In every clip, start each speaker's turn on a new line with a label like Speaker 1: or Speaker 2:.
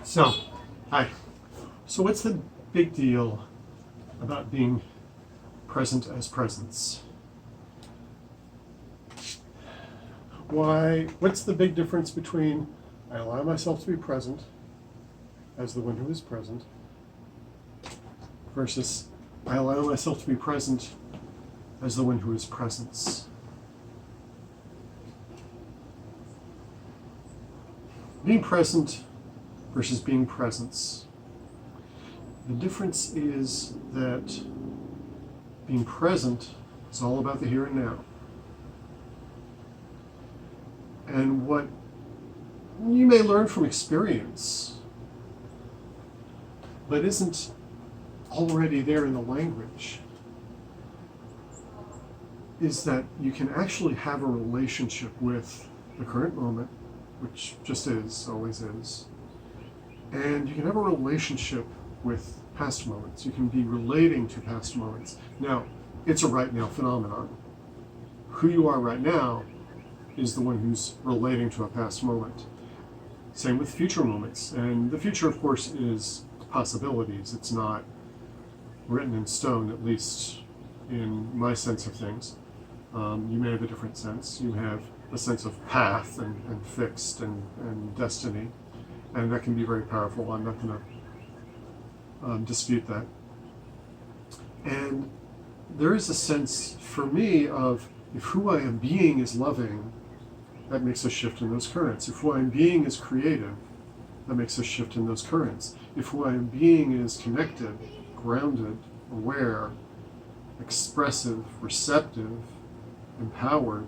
Speaker 1: So, hi. So what's the big deal about being present as presence? What's the big difference between I allow myself to be present as the one who is present versus I allow myself to be present as the one who is presence? Being present versus being presence. The difference is that being present is all about the here and now. And what you may learn from experience, but isn't already there in the language, is that you can actually have a relationship with the current moment, which just is, always is. And you can have a relationship with past moments. You can be relating to past moments. Now, it's a right now phenomenon. Who you are right now is the one who's relating to a past moment. Same with future moments. And the future, of course, is possibilities. It's not written in stone, at least in my sense of things. You may have a different sense. You have a sense of path and fixed and destiny. And that can be very powerful. I'm not going to dispute that. And there is a sense for me of if who I am being is loving, that makes a shift in those currents. If who I am being is creative, that makes a shift in those currents. If who I am being is connected, grounded, aware, expressive, receptive, empowered,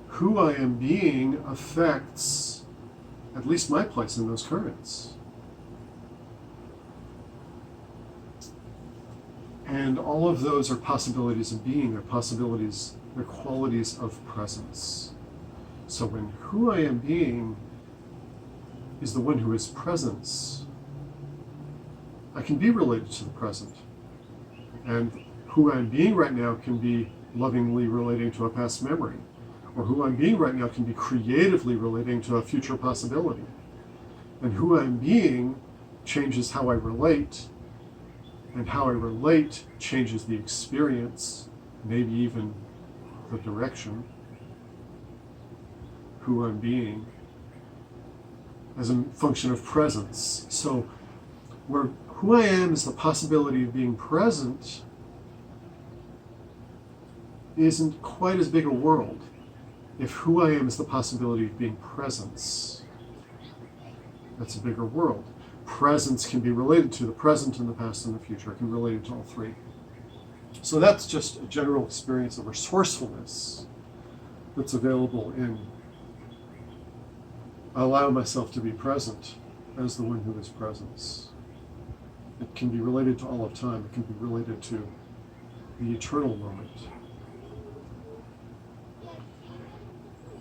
Speaker 1: who I am being affects at least my place in those currents. And all of those are possibilities of being, they're possibilities, they're qualities of presence. So when who I am being is the one who is presence, I can be related to the present. And who I'm being right now can be lovingly relating to a past memory. Or who I'm being right now can be creatively relating to a future possibility. And who I'm being changes how I relate, and how I relate changes the experience, maybe even the direction. Who I'm being as a function of presence. So where who I am is the possibility of being present isn't quite as big a world. If who I am is the possibility of being presence, that's a bigger world. Presence can be related to the present and the past and the future. It can be related to all three. So that's just a general experience of resourcefulness that's available in I allow myself to be present as the one who is presence. It can be related to all of time. It can be related to the eternal moment.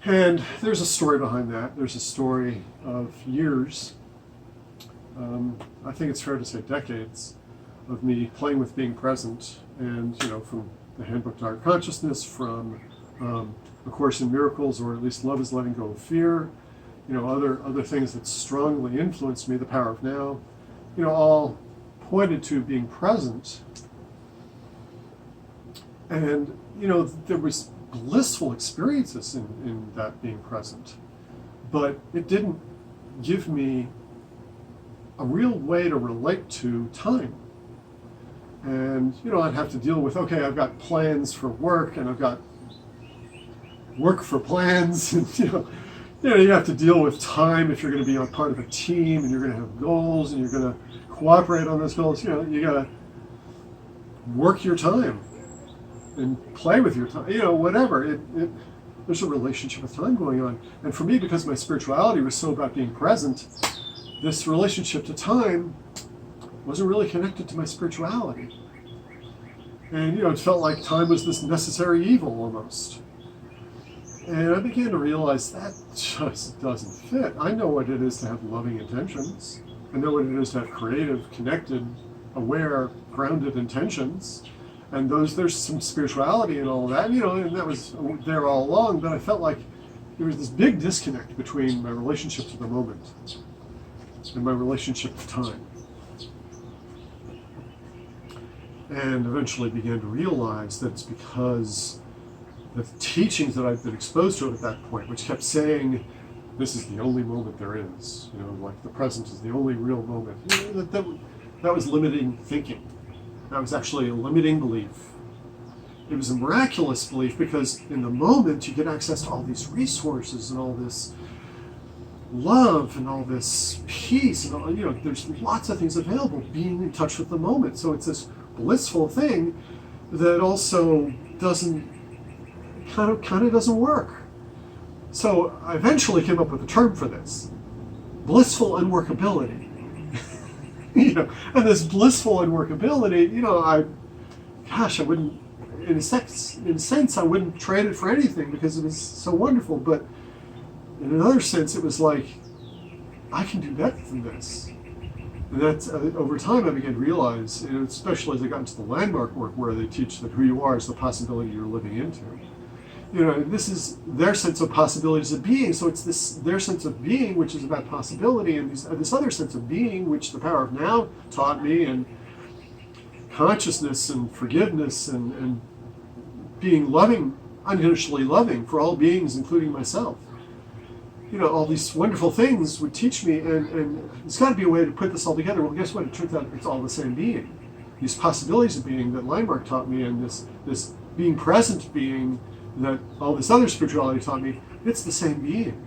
Speaker 1: And there's a story behind that. There's a story of years, I think it's fair to say decades, of me playing with being present. And, from the Handbook to Higher Consciousness, from A Course in Miracles, or at least Love is Letting Go of Fear, other things that strongly influenced me, The Power of Now, all pointed to being present. And, there was blissful experiences in that being present, but it didn't give me a real way to relate to time. And I'd have to deal with, okay, I've got plans for work, and I've got work for plans, and you have to deal with time if you're going to be a part of a team, and you're going to have goals, and you're going to cooperate on those goals. You got to work your time and play with your time, whatever. There's a relationship with time going on. And for me, because my spirituality was so about being present, this relationship to time wasn't really connected to my spirituality. And, it felt like time was this necessary evil almost. And I began to realize that just doesn't fit. I know what it is to have loving intentions. I know what it is to have creative, connected, aware, grounded intentions. And there's some spirituality and all of that, and that was there all along, but I felt like there was this big disconnect between my relationship to the moment and my relationship to time. And eventually began to realize that it's because the teachings that I've been exposed to at that point, which kept saying, this is the only moment there is, like the present is the only real moment, that was limiting thinking. That was actually a limiting belief. It was a miraculous belief because in the moment you get access to all these resources and all this love and all this peace and all, there's lots of things available, being in touch with the moment. So it's this blissful thing that also doesn't kind of doesn't work. So I eventually came up with a term for this: blissful unworkability. And this blissful unworkability, I wouldn't, in a sense, I wouldn't trade it for anything because it was so wonderful. But in another sense, it was like, I can do better than this. And that's, over time, I began to realize, especially as I got into the landmark work where they teach that who you are is the possibility you're living into. This is their sense of possibilities of being. So it's their sense of being, which is about possibility, and this other sense of being, which the Power of Now taught me, and consciousness and forgiveness and being loving, unconditionally loving for all beings, including myself. All these wonderful things would teach me, and there's got to be a way to put this all together. Well, guess what? It turns out it's all the same being. These possibilities of being that Landmark taught me, and this being present being that all this other spirituality taught me, it's the same being.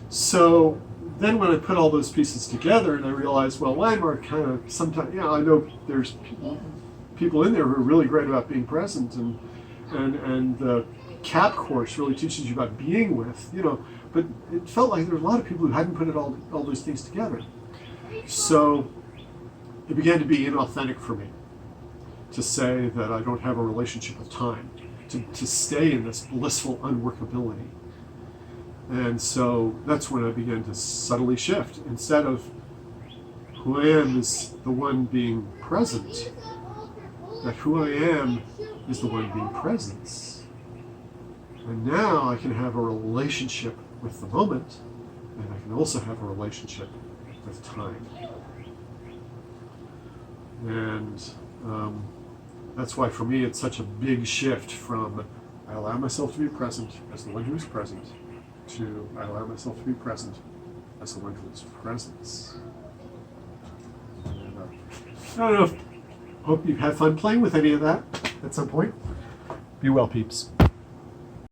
Speaker 1: So then when I put all those pieces together and I realized, well, Landmark kind of sometimes, I know there's people in there who are really great about being present, and the CAP course really teaches you about being with, but it felt like there were a lot of people who hadn't put all those things together. So it began to be inauthentic for me to say that I don't have a relationship with time, to stay in this blissful unworkability. And so that's when I began to subtly shift. Instead of who I am is the one being present, that who I am is the one being presence. And now I can have a relationship with the moment, and I can also have a relationship with time. And that's why for me it's such a big shift from I allow myself to be present as the one who is present to I allow myself to be present as the one who is presence. And, I don't know. Hope you had fun playing with any of that at some point. Be well, peeps.